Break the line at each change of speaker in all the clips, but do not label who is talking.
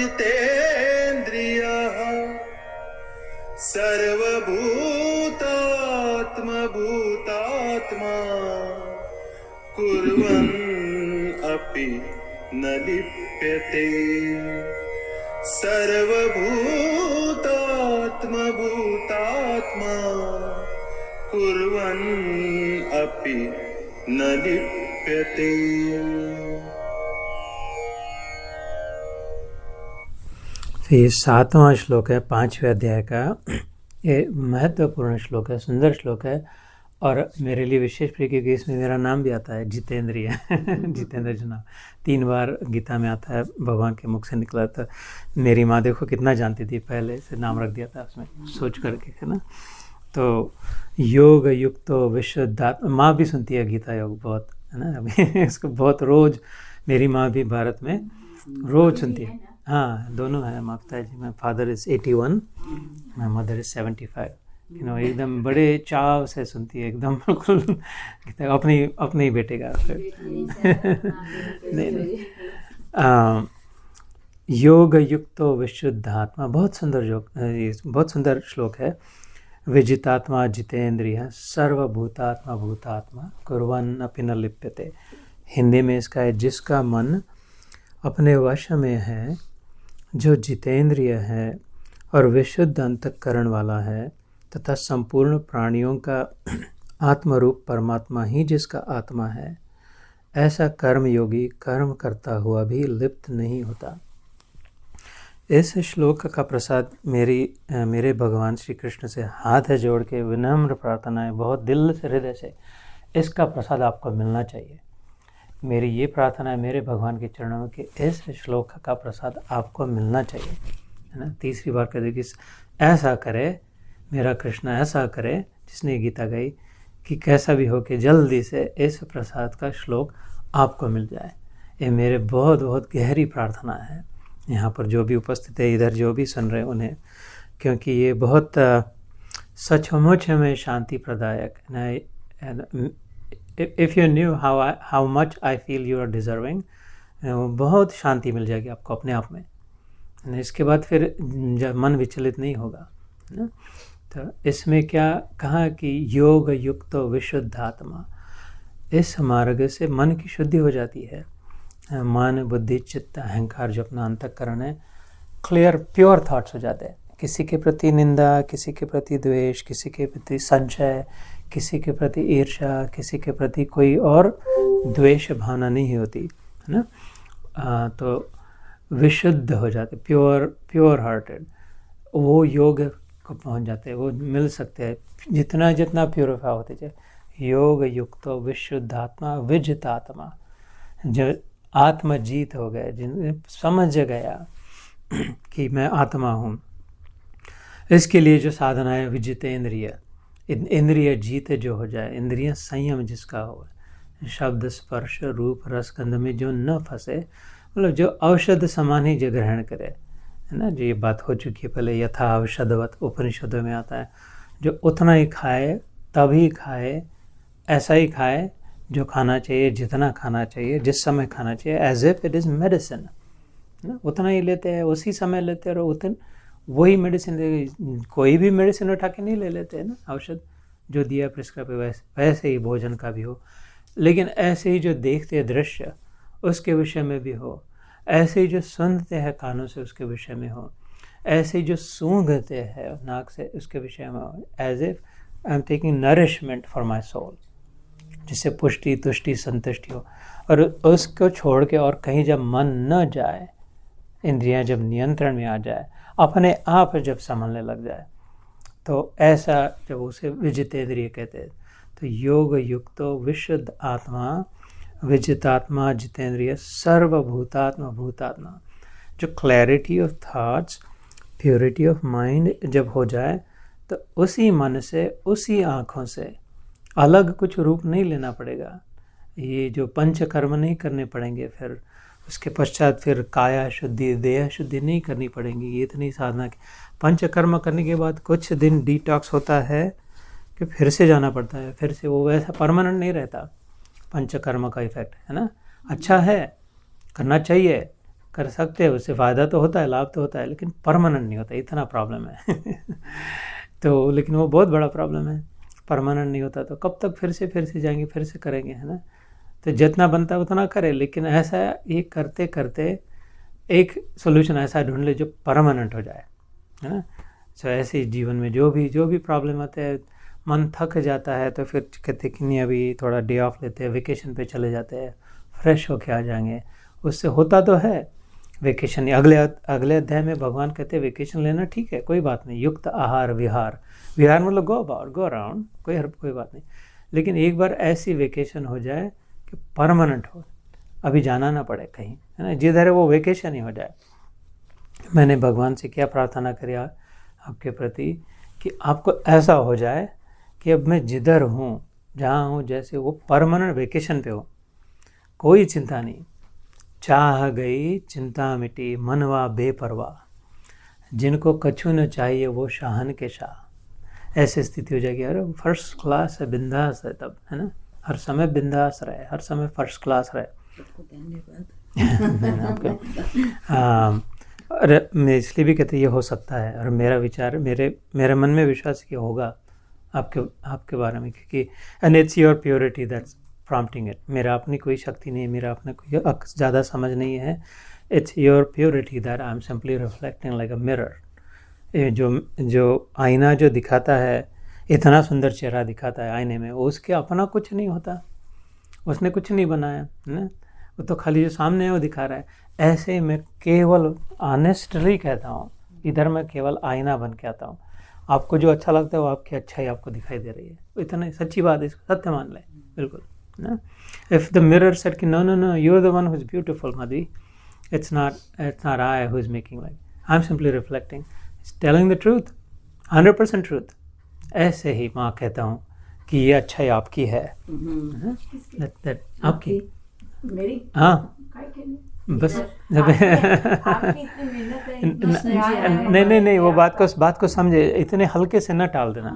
जितेन्द्रियः सर्वभूतात्मा कुर्वन् अपि न लिप्यते। सर्वभूतात्मा कुर्वन् अपि न लिप्यते।
ये 7वां श्लोक है 5वें अध्याय का। ये महत्वपूर्ण श्लोक है, सुंदर श्लोक है और मेरे लिए विशेष प्रिय क्योंकि इसमें मेरा नाम भी आता है जितेंद्रिय। जितेंद्र जो नाम 3 बार गीता में आता है, भगवान के मुख से निकला था। मेरी माँ देखो कितना जानती थी, पहले से नाम रख दिया था उसमें सोच करके, है ना। तो योग युक्तो विशुद्धात्मा, माँ भी सुनती है गीता योग बहुत, है ना। अभी इसको बहुत रोज मेरी माँ भी भारत में रोज सुनती है। हाँ, दोनों है माँ पिता जी। मैं father is 81, my mother is 75। एकदम बड़े चाव से सुनती है, एकदम बिल्कुल अपने ही बेटे का। नहीं। योग युक्तो विशुद्धात्मा, बहुत सुंदर योग, बहुत सुंदर श्लोक है। विजितात्मा जितेंद्रिय सर्वभूतात्मा भूतात्मा कुर्वन् अपि न लिप्यते। हिंदी में इसका है, जिसका मन अपने वश में है, जो जितेंद्रिय है और विशुद्ध अंतःकरण वाला है, तथा संपूर्ण प्राणियों का आत्मरूप परमात्मा ही जिसका आत्मा है, ऐसा कर्म योगी कर्म करता हुआ भी लिप्त नहीं होता। इस श्लोक का प्रसाद मेरे भगवान श्री कृष्ण से हाथ जोड़ के विनम्र प्रार्थना है, बहुत दिल से हृदय से, इसका प्रसाद आपको मिलना चाहिए। मेरी ये प्रार्थना है मेरे भगवान के चरणों में कि इस श्लोक का प्रसाद आपको मिलना चाहिए, है ना। तीसरी बार कह दे कि ऐसा करे मेरा कृष्ण, ऐसा करे, जिसने गीता गई, कि कैसा भी हो कि जल्दी से इस प्रसाद का श्लोक आपको मिल जाए। ये मेरे बहुत बहुत गहरी प्रार्थना है। यहाँ पर जो भी उपस्थित है, इधर जो भी सुन रहे हैं उन्हें, क्योंकि ये बहुत सचमुच में शांति प्रदायक है। If you knew how much I feel you are deserving, बहुत शांति मिल जाएगी आपको अपने आप में। इसके बाद फिर मन विचलित नहीं होगा, है ना। तो इसमें क्या कहा कि योग युक्तो विशुद्धात्मा, इस मार्ग से मन की शुद्धि हो जाती है। मन बुद्धि चित्त अहंकार जो अपना अंतःकरण है, क्लियर प्योर थॉट्स हो जाते हैं। किसी के प्रति निंदा, किसी के प्रति द्वेष, किसी के प्रति संशय, किसी के प्रति ईर्ष्या, किसी के प्रति कोई और द्वेष भावना नहीं होती, है ना। तो विशुद्ध हो जाते, प्योर हार्टेड, वो योग को पहुंच जाते हैं, वो मिल सकते हैं जितना जितना प्योरीफाई होते जाए। योग युक्तो विशुद्धात्मा विजितात्मा, जो आत्मजीत हो गए, जिन्हें समझ गया कि मैं आत्मा हूँ। इसके लिए जो साधना है विजितेंद्रिय, इंद्रिय जीत जो हो जाए, इंद्रिय संयम जिसका हो, शब्द स्पर्श रूप रस गंध में जो न फंसे, मतलब जो औषध समान ही जो ग्रहण करे, है ना। जो ये बात हो चुकी है पहले, यथा औषधवत उपनिषदों में आता है, जो उतना ही खाए तभी खाए, ऐसा ही खाए जो खाना चाहिए, जितना खाना चाहिए, जिस समय खाना चाहिए, as if it is medicine, ना। उतना ही लेते हैं, उसी समय लेते हैं, और उतना वही मेडिसिन, कोई भी मेडिसिन उठा के नहीं ले लेते हैं ना, औषध जो दिया प्रिस्क्राइब, वैसे ही भोजन का भी हो। लेकिन ऐसे ही जो देखते हैं दृश्य, उसके विषय में भी हो, ऐसे ही जो सुनते हैं कानों से, उसके विषय में हो, ऐसे ही जो सूंघते हैं नाक से, उसके विषय में हो, as if I am taking nourishment for my soul, जिससे पुष्टि तुष्टि संतुष्टि हो। और उसको छोड़ के और कहीं जब मन न जाए, इंद्रियां जब नियंत्रण में आ जाए, अपने आप जब संभलने लग जाए, तो ऐसा जब उसे विजितेंद्रिय कहते हैं। तो योग युक्तो विशुद्ध आत्मा विजितात्मा जितेंद्रिय सर्वभूतात्मा भूतात्मा, जो clarity of thoughts, purity of mind जब हो जाए, तो उसी मन से, उसी आँखों से अलग कुछ रूप नहीं लेना पड़ेगा। ये जो पंचकर्म नहीं करने पड़ेंगे, फिर उसके पश्चात फिर काया शुद्धि देह शुद्धि नहीं करनी पड़ेगी। ये इतनी साधना की पंचकर्म करने के बाद कुछ दिन डिटॉक्स होता है कि फिर से जाना पड़ता है, फिर से वो वैसा परमानेंट नहीं रहता पंचकर्म का इफेक्ट, है ना। अच्छा है, करना चाहिए, कर सकते हैं, उससे फ़ायदा तो होता है, लाभ तो होता है, लेकिन परमानेंट नहीं होता, इतना प्रॉब्लम है तो लेकिन वो बहुत बड़ा प्रॉब्लम है, परमानेंट नहीं होता तो कब तक फिर से जाएंगे, फिर से करेंगे, है ना। तो जितना बनता है उतना करें, लेकिन ऐसा ये करते करते एक सोल्यूशन ऐसा ढूंढ ले जो परमानेंट हो जाए, है ना। सो ऐसे ही जीवन में जो भी प्रॉब्लम आते हैं, मन थक जाता है तो फिर कहते कि नहीं अभी थोड़ा डे ऑफ लेते हैं, वेकेशन पे चले जाते हैं, फ्रेश होके आ जाएंगे। उससे होता तो है वेकेशन, अगले अध्याय में भगवान कहते हैं वेकेशन लेना ठीक है, कोई बात नहीं, युक्त आहार विहार मतलब गो अराउंड, कोई बात नहीं, लेकिन एक बार ऐसी वेकेशन हो जाए कि परमानेंट हो, अभी जाना ना पड़े कहीं, है ना, जिधर है वो वेकेशन ही हो जाए। मैंने भगवान से क्या प्रार्थना करी आपके प्रति कि आपको ऐसा हो जाए कि अब मैं जिधर हूँ, जहाँ हूँ, जैसे वो परमानेंट वेकेशन पे हो, कोई चिंता नहीं, चाह गई चिंता मिटी, मनवा बेपरवाह, जिनको कछु न चाहिए वो शाहन के शाह, ऐसी स्थिति हो जाएगी। अरे फर्स्ट क्लास है, बिंदास है तब, है ना, हर समय बिंदास रहे, हर समय फर्स्ट क्लास रहे। अरे मैं इसलिए भी कहते ये हो सकता है, और मेरा विचार, मेरे मन में विश्वास कि होगा आपके बारे में, क्योंकि and it's your purity that's prompting it. मेरा अपनी कोई शक्ति नहीं है, मेरा अपना कोई ज़्यादा समझ नहीं है, it's your purity that I am simply reflecting like a mirror. जो आईना जो दिखाता है, इतना सुंदर चेहरा दिखाता है आईने में, उसके अपना कुछ नहीं होता, उसने कुछ नहीं बनाया, है ना, वो तो खाली जो सामने है वो दिखा रहा है। ऐसे मैं केवल ऑनेस्टली कहता हूँ, इधर मैं केवल आईना बन के आता हूँ, आपको जो अच्छा लगता है वो आपकी अच्छाई आपको दिखाई दे रही है, इतना सच्ची बात है, इसको सत्य मान लें, बिल्कुल ना। इफ़ द मिरर सेड कि no you are the one who is beautiful Madhavi, it's not I who is making light, I'm simply reflecting, it's telling the truth, 100% truth। ऐसे ही माँ कहता हूँ कि ये अच्छाई आपकी है, that आपकी,
मेरी,
हाँ बस नहीं वो बात को समझे, इतने हल्के से न टाल देना।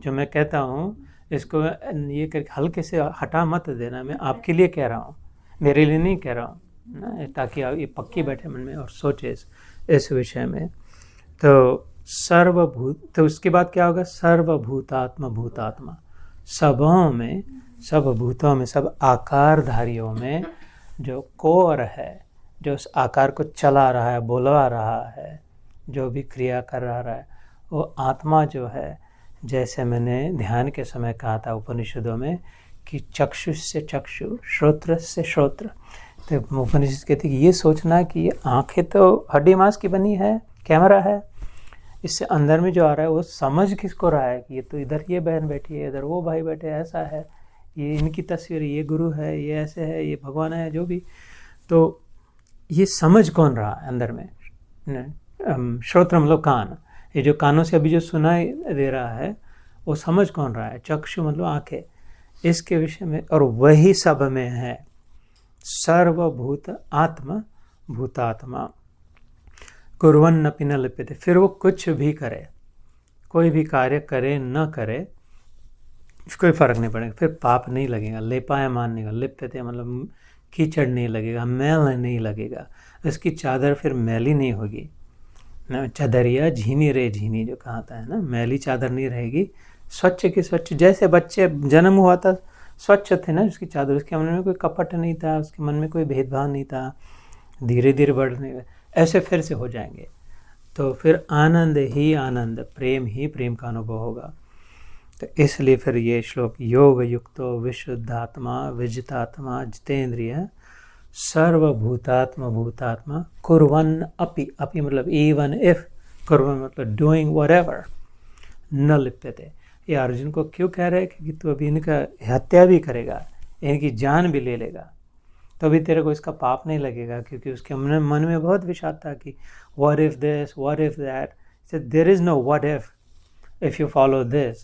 जो मैं कहता हूँ इसको ये करके हल्के से हटा मत देना, मैं आपके लिए कह रहा हूँ, मेरे लिए नहीं कह रहा हूँ ना, ताकि आप ये पक्की बैठे मन में और सोचे इस विषय में। तो तो उसके बाद क्या होगा, सर्वभूतात्मा भूतात्मा, सबों में, सब भूतों में, सब आकारधारियों में जो कोर है, जो उस आकार को चला रहा है, बोलवा रहा है, जो भी क्रिया कर रहा है, वो आत्मा जो है, जैसे मैंने ध्यान के समय कहा था उपनिषदों में कि चक्षु से चक्षु, श्रोत्र से श्रोत्र। तो उपनिषद कहते कि ये सोचना कि ये आंखें तो हड्डी मांस की बनी है, कैमरा है, इससे अंदर में जो आ रहा है वो समझ किसको रहा है कि ये तो इधर ये बहन बैठी है, इधर वो भाई बैठे, ऐसा है, ये इनकी तस्वीर, ये गुरु है, ये ऐसे है, ये भगवान है, जो भी। तो ये समझ कौन रहा है अंदर में, श्रोत्र मतलब कान, ये जो कानों से अभी जो सुनाई दे रहा है वो समझ कौन रहा है, चक्षु मतलब आंखें, इसके विषय में। और वही सब में है सर्वभूत आत्मा भूतात्मा, कुर्वन्नपि न लिप्यते, फिर वो कुछ भी करे, कोई भी कार्य करे न करे, कोई फर्क नहीं पड़ेगा, फिर पाप नहीं लगेगा, लेपायमान नहीं होगा, लिप्यते मतलब कीचड़ नहीं लगेगा, मैल नहीं लगेगा, इसकी चादर फिर मैली नहीं होगी ना, चादरिया झीनी रे झीनी जो कहता है ना, मैली चादर नहीं रहेगी, स्वच्छ की स्वच्छ, जैसे बच्चे जन्म हुआ था स्वच्छ थे ना उसकी चादर, उसके मन में कोई कपट नहीं था, उसके मन में कोई भेदभाव नहीं था, धीरे धीरे बढ़ने ऐसे फिर से हो जाएंगे। तो फिर आनंद ही आनंद, प्रेम ही प्रेम का अनुभव होगा। तो इसलिए फिर ये श्लोक, योग युक्तो विशुद्धात्मा विजितात्मा जितेंद्रिय सर्वभूतात्मा भूतात्मा कुर्वन् अपि, अपि मतलब इवन इफ, कुर्वन् मतलब डूइंग व्हाटएवर, न लिप्यते। ये अर्जुन को क्यों कह रहे हैं, क्योंकि तू अभी इनका हत्या भी करेगा, इनकी जान भी ले लेगा, तो अभी तेरे को इसका पाप नहीं लगेगा, क्योंकि उसके मन में बहुत विषाद था कि what if this, what if that. So there is no what if you follow this,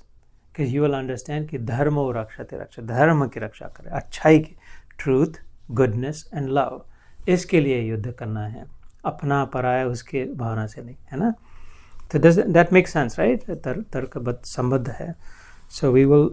कि यू विल अंडरस्टैंड कि धर्म और रक्षा, धर्म की रक्षा करे, अच्छाई की, ट्रूथ, गुडनेस एंड लव, इसके लिए युद्ध करना है, अपना पराया उसके भावना से नहीं, है ना। तो दैट मेक सेंस राइट, तर्कबद्ध संबद्ध है। So we will